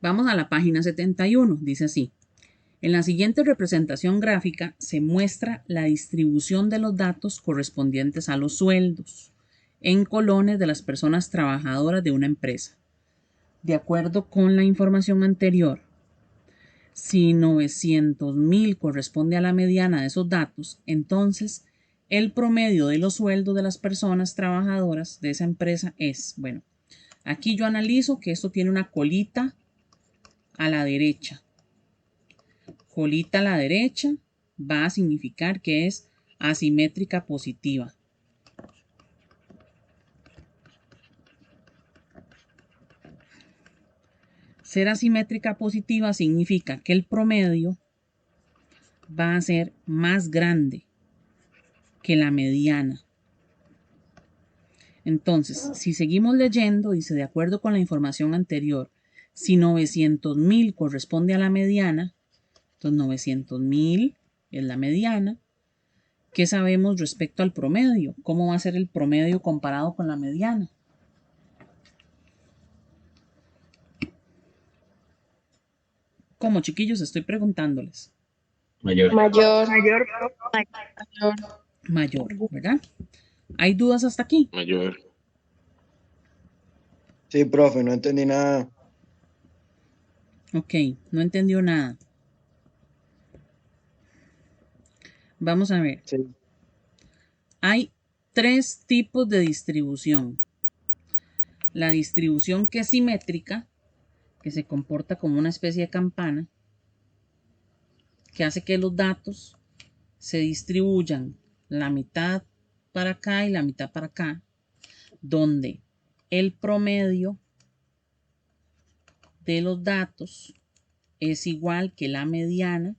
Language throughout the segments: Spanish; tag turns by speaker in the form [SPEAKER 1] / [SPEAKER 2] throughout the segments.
[SPEAKER 1] Vamos a la página 71. Dice así. En la siguiente representación gráfica se muestra la distribución de los datos correspondientes a los sueldos en colones de las personas trabajadoras de una empresa. De acuerdo con la información anterior, si 900.000 corresponde a la mediana de esos datos, entonces el promedio de los sueldos de las personas trabajadoras de esa empresa es, bueno, aquí yo analizo que esto tiene una colita a la derecha. Colita a la derecha va a significar que es asimétrica positiva. Ser asimétrica positiva significa que el promedio va a ser más grande que la mediana. Entonces, si seguimos leyendo, dice, de acuerdo con la información anterior, si 900.000 corresponde a la mediana, entonces 900.000 es la mediana. ¿Qué sabemos respecto al promedio? ¿Cómo va a ser el promedio comparado con la mediana? Como chiquillos estoy preguntándoles.
[SPEAKER 2] Mayor.
[SPEAKER 3] Mayor.
[SPEAKER 4] Mayor.
[SPEAKER 3] Mayor.
[SPEAKER 1] Mayor, ¿verdad? ¿Hay dudas hasta aquí?
[SPEAKER 2] Mayor.
[SPEAKER 5] Sí, profe, no entendí nada.
[SPEAKER 1] Ok, no entendió nada. Vamos a ver.
[SPEAKER 5] Sí.
[SPEAKER 1] Hay 3 tipos de distribución. La distribución que es simétrica, que se comporta como una especie de campana, que hace que los datos se distribuyan la mitad para acá y la mitad para acá, donde el promedio de los datos es igual que la mediana.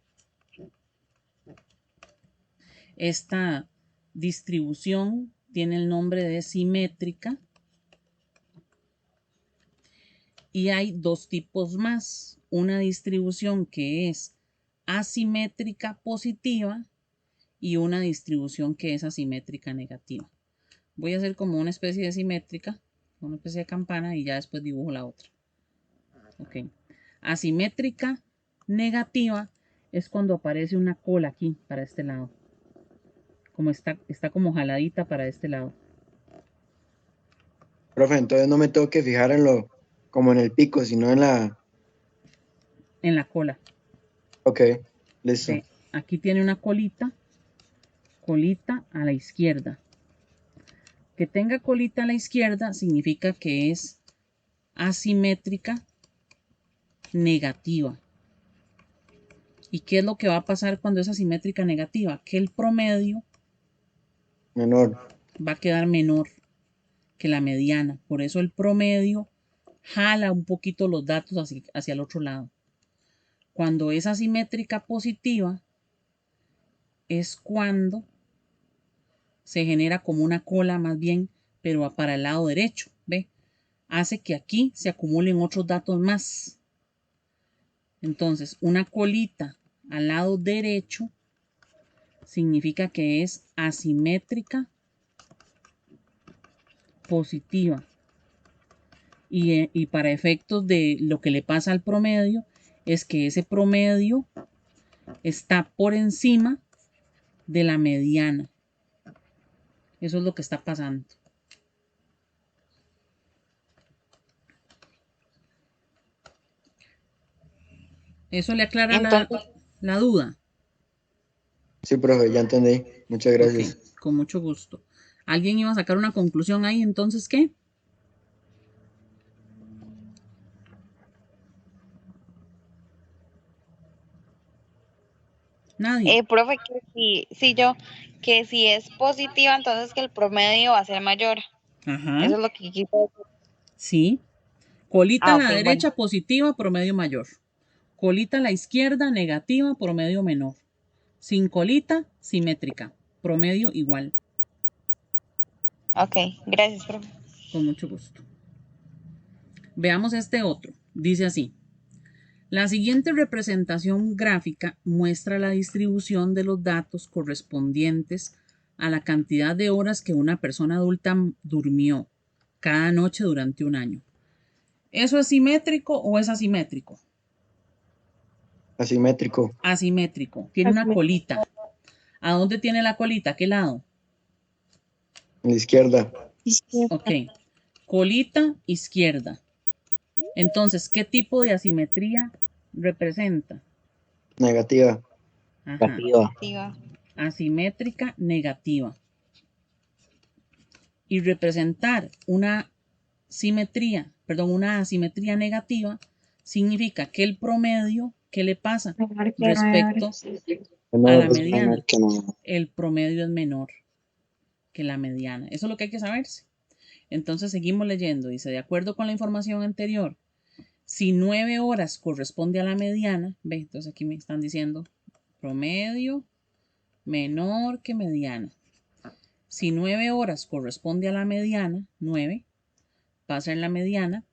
[SPEAKER 1] Esta distribución tiene el nombre de simétrica. Y hay 2 tipos más. Una distribución que es asimétrica positiva y una distribución que es asimétrica negativa. Voy a hacer como una especie de simétrica, una especie de campana y ya después dibujo la otra. Ok. Asimétrica negativa es cuando aparece una cola aquí para este lado. Como está como jaladita para este lado.
[SPEAKER 5] Profe, entonces no me tengo que fijar en lo, como en el pico, sino en la...
[SPEAKER 1] En la cola.
[SPEAKER 5] Ok, listo.
[SPEAKER 1] Ve, aquí tiene una colita a la izquierda. Que tenga colita a la izquierda significa que es asimétrica negativa. ¿Y qué es lo que va a pasar cuando es asimétrica negativa? Que el promedio
[SPEAKER 5] Menor.
[SPEAKER 1] va a quedar menor que la mediana. Por eso el promedio jala un poquito los datos hacia el otro lado. Cuando es asimétrica positiva es cuando se genera como una cola más bien, pero para el lado derecho. ¿Ve? Hace que aquí se acumulen otros datos más. Entonces, una colita al lado derecho significa que es asimétrica positiva. Y para efectos de lo que le pasa al promedio, es que ese promedio está por encima de la mediana. Eso es lo que está pasando. Eso le aclara
[SPEAKER 3] Entonces,
[SPEAKER 1] la duda.
[SPEAKER 5] Sí, profe, ya entendí. Muchas gracias.
[SPEAKER 1] Ok, con mucho gusto. ¿Alguien iba a sacar una conclusión ahí? Entonces, ¿qué? Nadie.
[SPEAKER 4] Profe, que si es positiva, entonces que el promedio va a ser mayor.
[SPEAKER 1] Ajá.
[SPEAKER 4] Eso es lo que quiso decir.
[SPEAKER 1] Sí. Colita a la
[SPEAKER 4] Ok, bueno.
[SPEAKER 1] derecha positiva, promedio mayor. Colita a la izquierda negativa, promedio menor. Sin colita, simétrica. Promedio igual.
[SPEAKER 4] Ok, gracias, profe.
[SPEAKER 1] Con mucho gusto. Veamos este otro. Dice así. La siguiente representación gráfica muestra la distribución de los datos correspondientes a la cantidad de horas que una persona adulta durmió cada noche durante un año. ¿Eso es simétrico o es asimétrico?
[SPEAKER 5] Asimétrico.
[SPEAKER 1] Asimétrico. Tiene una colita. ¿A dónde tiene la colita? ¿A qué lado?
[SPEAKER 5] En la izquierda.
[SPEAKER 1] Ok. Colita izquierda. Entonces, ¿qué tipo de asimetría representa?
[SPEAKER 5] Negativa.
[SPEAKER 1] Ajá.
[SPEAKER 4] Negativa.
[SPEAKER 1] Asimétrica negativa. Y representar una simetría, perdón, una asimetría negativa significa que el promedio, ¿qué le pasa respecto a la mediana? El promedio es menor que la mediana. Eso es lo que hay que saberse. Entonces seguimos leyendo. Dice, de acuerdo con la información anterior, si 9 horas corresponde a la mediana, ve, entonces aquí me están diciendo promedio menor que mediana. Si 9 horas corresponde a la mediana, 9 va a ser la mediana,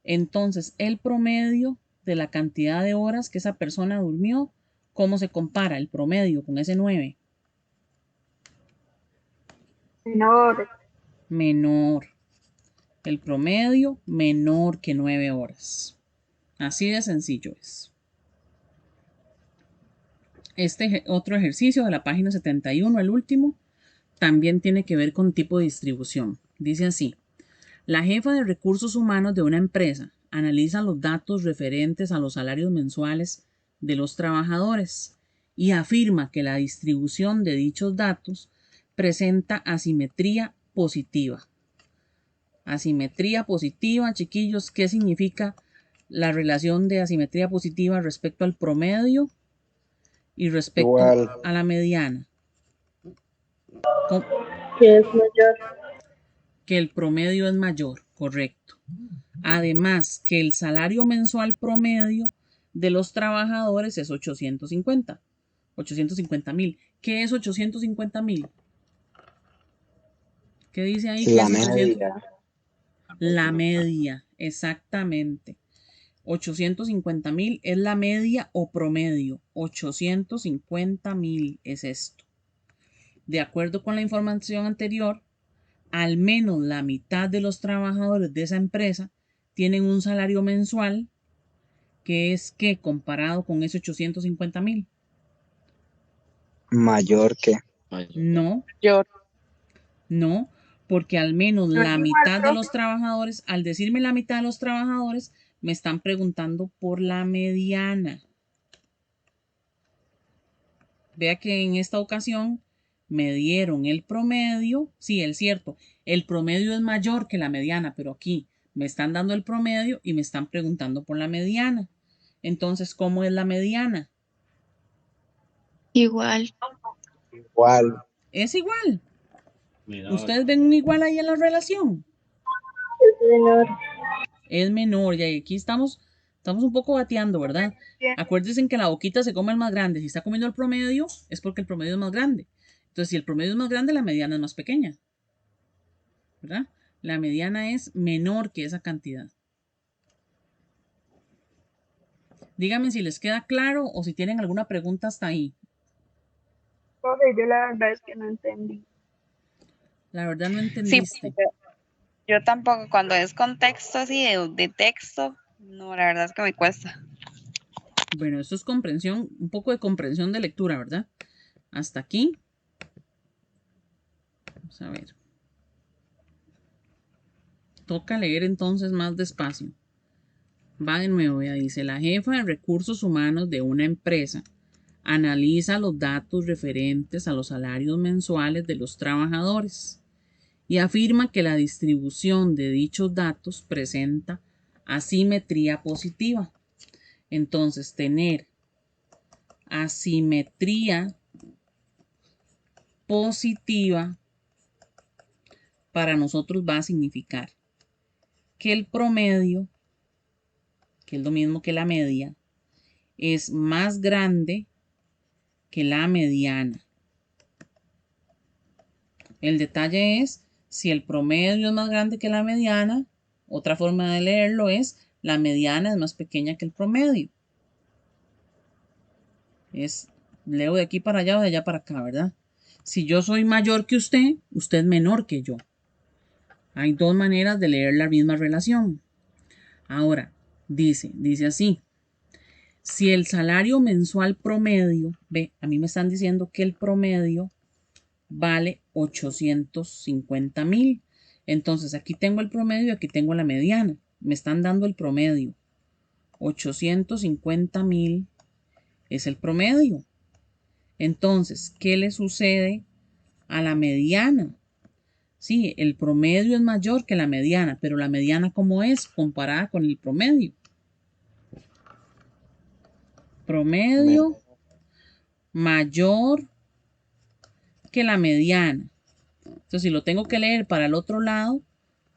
[SPEAKER 1] entonces el promedio de la cantidad de horas que esa persona durmió, ¿cómo se compara el promedio con ese 9?
[SPEAKER 2] Menor.
[SPEAKER 1] Menor. El promedio menor que 9 horas. Así de sencillo es. Este otro ejercicio de la página 71, el último, también tiene que ver con tipo de distribución. Dice así, la jefa de recursos humanos de una empresa analiza los datos referentes a los salarios mensuales de los trabajadores y afirma que la distribución de dichos datos presenta asimetría positiva. Asimetría positiva, chiquillos, ¿qué significa la relación de asimetría positiva respecto al promedio y respecto
[SPEAKER 5] Igual.
[SPEAKER 1] a la mediana?
[SPEAKER 2] Que es mayor.
[SPEAKER 1] Que el promedio es mayor, correcto. Además, que el salario mensual promedio de los trabajadores es 850,000. ¿Qué es 850,000? ¿Qué dice ahí?
[SPEAKER 3] La media.
[SPEAKER 1] La media, exactamente. 850,000 es la media o promedio. 850,000 es esto. De acuerdo con la información anterior, al menos la mitad de los trabajadores de esa empresa tienen un salario mensual que es que comparado con ese 850,000.
[SPEAKER 3] Mayor que.
[SPEAKER 1] No,
[SPEAKER 4] Yo.
[SPEAKER 1] no, porque al menos
[SPEAKER 2] No es
[SPEAKER 1] la
[SPEAKER 2] igual,
[SPEAKER 1] mitad de
[SPEAKER 2] profe.
[SPEAKER 1] los trabajadores, al decirme la mitad de los trabajadores, me están preguntando por la mediana. Vea que en esta ocasión me dieron el promedio, sí, es cierto, el promedio es mayor que la mediana, pero aquí me están dando el promedio y me están preguntando por la mediana. Entonces, ¿cómo es la mediana?
[SPEAKER 4] Igual.
[SPEAKER 3] Igual.
[SPEAKER 1] Es igual. ¿Ustedes ven un igual ahí en la relación?
[SPEAKER 2] Es menor.
[SPEAKER 1] Es menor, y aquí estamos un poco bateando, ¿verdad? Acuérdense que la boquita se come el más grande. Si está comiendo el promedio, es porque el promedio es más grande. Entonces, si el promedio es más grande, la mediana es más pequeña, ¿verdad? La mediana es menor que esa cantidad. Díganme si les queda claro o si tienen alguna pregunta hasta ahí.
[SPEAKER 2] Profe, yo la verdad es que no entendí.
[SPEAKER 1] La verdad no
[SPEAKER 4] Sí,
[SPEAKER 1] entendiste.
[SPEAKER 4] yo tampoco. Cuando es contexto así de texto, no, la verdad es que me cuesta.
[SPEAKER 1] Bueno, esto es comprensión, un poco de comprensión de lectura, ¿verdad? Hasta aquí. Vamos a ver. Toca leer entonces más despacio. Va de nuevo, ya dice, la jefa de recursos humanos de una empresa analiza los datos referentes a los salarios mensuales de los trabajadores y afirma que la distribución de dichos datos presenta asimetría positiva. Entonces, tener asimetría positiva para nosotros va a significar que el promedio, que es lo mismo que la media, es más grande que la mediana. El detalle es, si el promedio es más grande que la mediana, otra forma de leerlo es, la mediana es más pequeña que el promedio. Leo de aquí para allá o de allá para acá, ¿verdad? Si yo soy mayor que usted, usted es menor que yo. Hay dos maneras de leer la misma relación. Ahora, dice así. Si el salario mensual promedio, ve, a mí me están diciendo que el promedio vale 850,000. Entonces, aquí tengo el promedio y aquí tengo la mediana. Me están dando el promedio. 850,000 es el promedio. Entonces, ¿qué le sucede a la mediana? Sí, el promedio es mayor que la mediana, pero la mediana, ¿cómo es comparada con el promedio? Promedio mayor que la mediana. Entonces, si lo tengo que leer para el otro lado,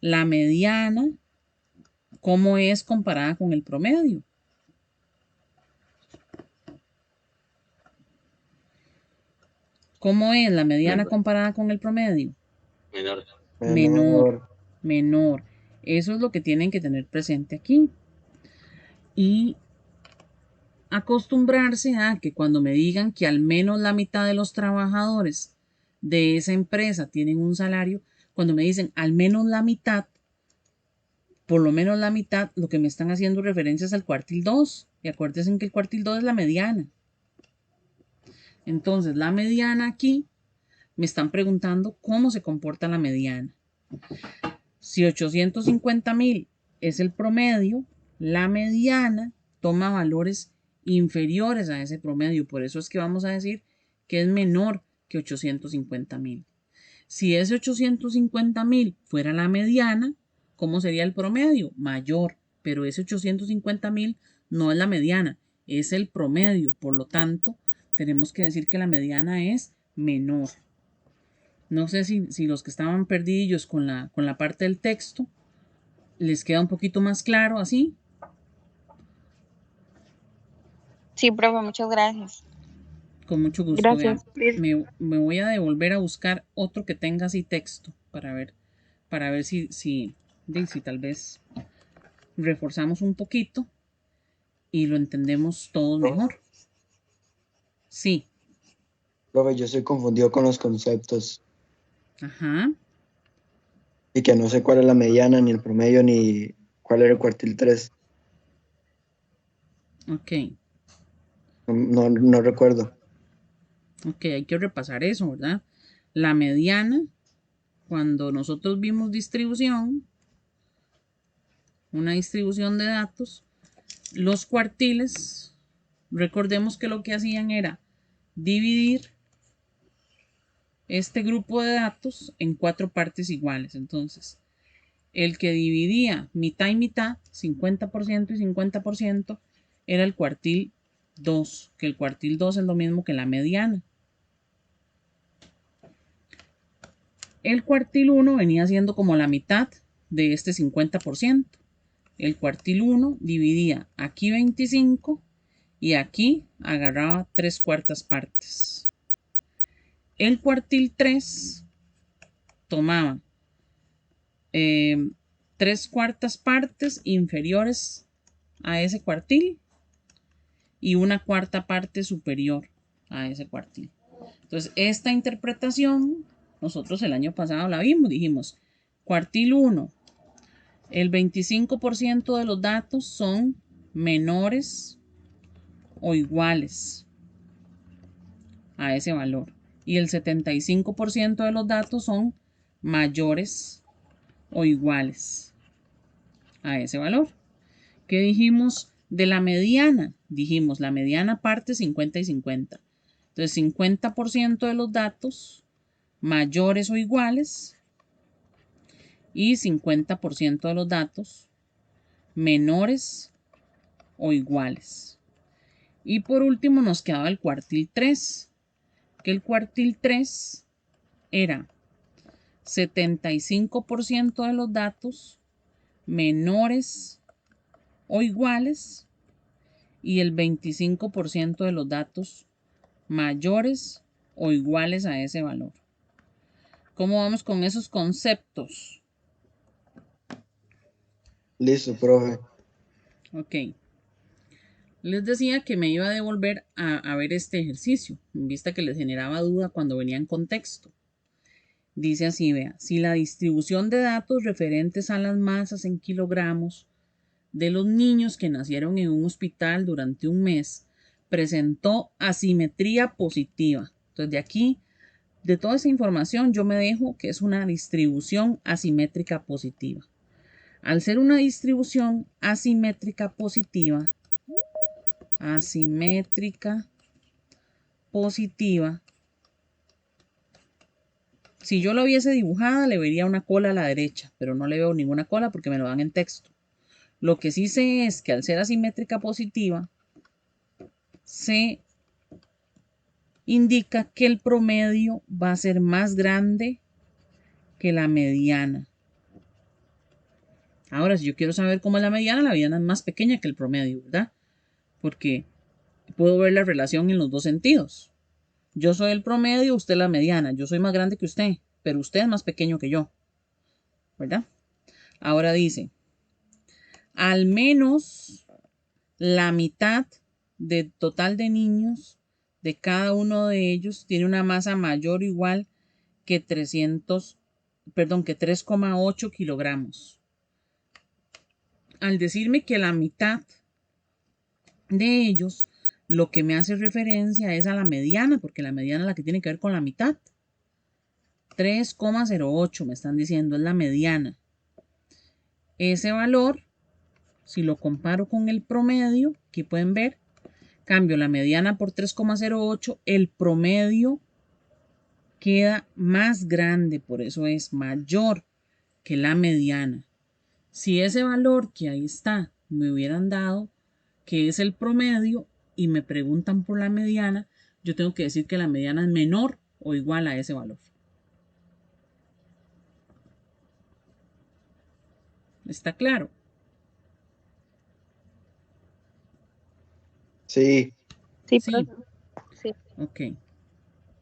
[SPEAKER 1] la mediana, ¿cómo es comparada con el promedio? ¿Cómo es la mediana comparada con el promedio?
[SPEAKER 6] Menor.
[SPEAKER 1] Menor. Menor. Eso es lo que tienen que tener presente aquí. Y acostumbrarse a que cuando me digan que al menos la mitad de los trabajadores de esa empresa tienen un salario, cuando me dicen al menos la mitad, por lo menos la mitad, lo que me están haciendo referencia es al cuartil 2. Y acuérdense que el cuartil 2 es la mediana. Entonces, la mediana aquí, me están preguntando cómo se comporta la mediana. Si 850,000 es el promedio, la mediana toma valores inferiores a ese promedio. Por eso es que vamos a decir que es menor que 850,000. Si ese 850,000 fuera la mediana, ¿cómo sería el promedio? Mayor, pero ese 850,000 no es la mediana, es el promedio. Por lo tanto, tenemos que decir que la mediana es menor. No sé si los que estaban perdidos con la parte del texto les queda un poquito más claro así.
[SPEAKER 4] Sí, profe, muchas gracias.
[SPEAKER 1] Con mucho gusto.
[SPEAKER 2] Gracias.
[SPEAKER 1] Me voy a devolver a buscar otro que tenga así texto para ver si tal vez reforzamos un poquito y lo entendemos todos mejor. Sí.
[SPEAKER 5] Profe, yo estoy confundido con los conceptos
[SPEAKER 1] Ajá.
[SPEAKER 5] y que no sé cuál es la mediana, ni el promedio, ni cuál era el cuartil 3.
[SPEAKER 1] Ok.
[SPEAKER 5] No recuerdo.
[SPEAKER 1] Ok, hay que repasar eso, ¿verdad? La mediana, cuando nosotros vimos distribución, una distribución de datos, los cuartiles, recordemos que lo que hacían era dividir este grupo de datos en 4 partes iguales. Entonces, el que dividía mitad y mitad, 50% y 50%, era el cuartil 2, que el cuartil 2 es lo mismo que la mediana. El cuartil 1 venía siendo como la mitad de este 50%. El cuartil 1 dividía aquí 25 y aquí agarraba 3/4 partes. El cuartil 3 tomaba 3/4 partes inferiores a ese cuartil y 1/4 parte superior a ese cuartil. Entonces, esta interpretación nosotros el año pasado la vimos, dijimos, cuartil 1, el 25% de los datos son menores o iguales a ese valor y el 75% de los datos son mayores o iguales a ese valor. ¿Qué dijimos de la mediana? Dijimos la mediana parte 50 y 50. Entonces 50% de los datos mayores o iguales y 50% de los datos menores o iguales. Y por último nos quedaba el cuartil 3, que el cuartil 3 era 75% de los datos menores o iguales y el 25% de los datos mayores o iguales a ese valor. ¿Cómo vamos con esos conceptos?
[SPEAKER 5] Listo, profe.
[SPEAKER 1] Ok. Les decía que me iba a devolver a ver este ejercicio, en vista que les generaba duda cuando venía en contexto. Dice así, vea, si la distribución de datos referentes a las masas en kilogramos de los niños que nacieron en un hospital durante un mes presentó asimetría positiva. Entonces, de aquí, de toda esa información, yo me dejo que es una distribución asimétrica positiva. Al ser una distribución asimétrica positiva, si yo la hubiese dibujada, le vería una cola a la derecha, pero no le veo ninguna cola porque me lo dan en texto. Lo que sí sé es que al ser asimétrica positiva, se indica que el promedio va a ser más grande que la mediana. Ahora, si yo quiero saber cómo es la mediana es más pequeña que el promedio, ¿verdad? Porque puedo ver la relación en los dos sentidos. Yo soy el promedio, usted la mediana. Yo soy más grande que usted, pero usted es más pequeño que yo, ¿verdad? Ahora dice, al menos la mitad del total de niños de cada uno de ellos tiene una masa mayor o igual que 3,8 kilogramos. Al decirme que la mitad de ellos, lo que me hace referencia es a la mediana, porque la mediana es la que tiene que ver con la mitad. 3,08 me están diciendo, es la mediana. Ese valor, si lo comparo con el promedio, aquí pueden ver, cambio la mediana por 3,08, el promedio queda más grande, por eso es mayor que la mediana. Si ese valor que ahí está me hubieran dado que es el promedio y me preguntan por la mediana, yo tengo que decir que la mediana es menor o igual a ese valor. ¿Está claro?
[SPEAKER 5] Sí,
[SPEAKER 2] Sí,
[SPEAKER 1] Sí.
[SPEAKER 2] profe. Sí.
[SPEAKER 1] Ok.